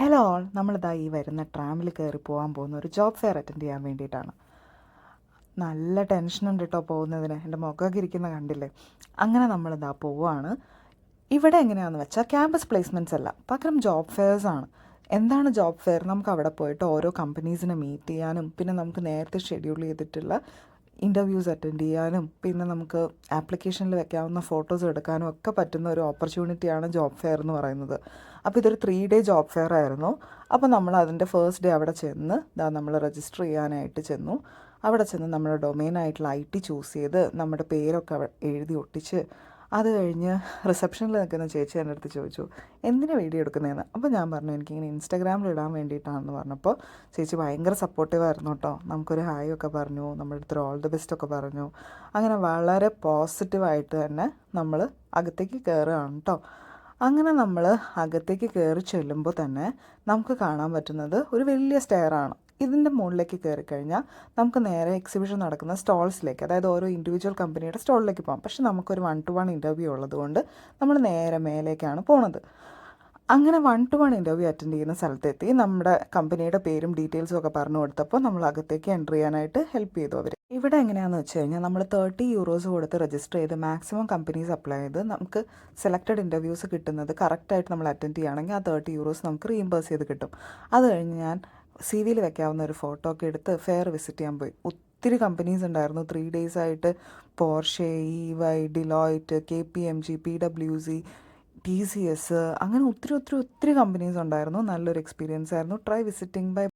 Hello all, നമ്മളിതാ ഈ വരുന്ന ട്രാമിൽ കയറി പോകാൻ പോകുന്ന ഒരു ജോബ് ഫെയർ അറ്റൻഡ് ചെയ്യാൻ വേണ്ടിയിട്ടാണ്. നല്ല ടെൻഷനുണ്ട് കേട്ടോ പോകുന്നതിന്. എൻ്റെ മുഖമൊക്കെ ഇരിക്കുന്ന കണ്ടില്ലേ. അങ്ങനെ നമ്മളിതാ പോവുകയാണ്. ഇവിടെ എങ്ങനെയാണെന്ന് വെച്ചാൽ ക്യാമ്പസ് പ്ലേസ്മെൻറ്റ്സ് അല്ല, പകരം ജോബ് ഫെയർസ് ആണ്. എന്താണ് ജോബ് ഫെയർ? നമുക്ക് അവിടെ പോയിട്ട് ഓരോ കമ്പനീസിനെ മീറ്റ് ചെയ്യാനും പിന്നെ നമുക്ക് നേരത്തെ ഷെഡ്യൂൾ ചെയ്തിട്ടുള്ള ഇൻ്റർവ്യൂസ് അറ്റൻഡ് ചെയ്യാനും പിന്നെ നമുക്ക് ആപ്ലിക്കേഷനിൽ വെക്കാവുന്ന ഫോട്ടോസ് എടുക്കാനും ഒക്കെ പറ്റുന്ന ഒരു ഓപ്പർച്യൂണിറ്റിയാണ് ജോബ് ഫെയർ എന്ന് പറയുന്നത്. അപ്പോൾ ഇതൊരു 3 ഡേ ജോബ് ഫെയർ ആയിരുന്നു. അപ്പോൾ നമ്മൾ അതിൻ്റെ ഫസ്റ്റ് ഡേ അവിടെ ചെന്ന് നമ്മൾ രജിസ്റ്റർ ചെയ്യാനായിട്ട് ചെന്നു. അവിടെ ചെന്ന് നമ്മുടെ ഡൊമെയിനായിട്ടുള്ള IT ചൂസ് ചെയ്ത് നമ്മുടെ പേരൊക്കെ എഴുതി ഒട്ടിച്ച് അത് കഴിഞ്ഞ് റിസപ്ഷനിൽ നിൽക്കുന്ന ചേച്ചി എൻ്റെ അടുത്ത് ചോദിച്ചു, എന്തിനാണ് വീഡിയോ എടുക്കുന്നതെന്ന്. അപ്പോൾ ഞാൻ പറഞ്ഞു, എനിക്കിങ്ങനെ ഇൻസ്റ്റാഗ്രാമിൽ ഇടാൻ വേണ്ടിയിട്ടാണെന്ന് പറഞ്ഞപ്പോൾ ചേച്ചി ഭയങ്കര സപ്പോർട്ടീവായിരുന്നു കേട്ടോ. നമുക്കൊരു ഹായ് ഒക്കെ പറഞ്ഞു, നമ്മുടെ അടുത്തൊരു ഓൾ ദി ബെസ്റ്റ് ഒക്കെ പറഞ്ഞു. അങ്ങനെ വളരെ പോസിറ്റീവായിട്ട് തന്നെ നമ്മൾ അകത്തേക്ക് കയറുകയാണ് കേട്ടോ. അങ്ങനെ നമ്മൾ അകത്തേക്ക് കയറി ചെല്ലുമ്പോൾ തന്നെ നമുക്ക് കാണാൻ പറ്റുന്നത് ഒരു വലിയ സ്റ്റെയറാണ്. ഇതിൻ്റെ മുകളിലേക്ക് കയറിക്കഴിഞ്ഞാൽ നമുക്ക് നേരെ എക്സിബിഷൻ നടക്കുന്ന സ്റ്റോൾസിലേക്ക്, അതായത് ഓരോ ഇൻഡിവിജ്വൽ കമ്പനിയുടെ സ്റ്റോളിലേക്ക് പോകാം. പക്ഷെ നമുക്കൊരു 1-to-1 ഇൻ്റർവ്യൂ ഉള്ളതുകൊണ്ട് നമ്മൾ നേരെ മേലേക്കാണ് പോണത്. അങ്ങനെ 1-to-1 ഇൻ്റർവ്യൂ അറ്റൻഡ് ചെയ്യുന്ന സ്ഥലത്തെത്തി നമ്മുടെ കമ്പനിയുടെ പേരും ഡീറ്റെയിൽസും ഒക്കെ പറഞ്ഞു കൊടുത്തപ്പോൾ നമ്മൾ അകത്തേക്ക് എൻ്റർ ചെയ്യാനായിട്ട് ഹെൽപ്പ് ചെയ്തു അവർ. ഇവിടെ എങ്ങനെയാണെന്ന് വെച്ച് കഴിഞ്ഞാൽ നമ്മൾ €30 കൊടുത്ത് രജിസ്റ്റർ ചെയ്ത് മാക്സിമം കമ്പനീസ് അപ്ലൈ ചെയ്ത് നമുക്ക് സെലക്റ്റഡ് ഇൻ്റർവ്യൂസ് കിട്ടുന്നത് കറക്റ്റായിട്ട് നമ്മൾ അറ്റൻഡ് ചെയ്യുകയാണെങ്കിൽ ആ €30 നമുക്ക് റീഇംബേഴ്സ് ചെയ്ത് കിട്ടും. അത് കഴിഞ്ഞ് ഞാൻ CV-യിൽ വെക്കാവുന്ന ഒരു ഫോട്ടോ ഒക്കെ എടുത്ത് ഫെയർ വിസിറ്റ് ചെയ്യാൻ പോയി. ഒത്തിരി കമ്പനീസ് ഉണ്ടായിരുന്നു 3 ഡേയ്സ് ആയിട്ട്. Porsche, EY, Deloitte, KPMG, PwC, TCS, അങ്ങനെ ഒത്തിരി ഒത്തിരി ഒത്തിരി കമ്പനീസ് ഉണ്ടായിരുന്നു. നല്ലൊരു എക്സ്പീരിയൻസ് ആയിരുന്നു. Try visiting. ബൈ.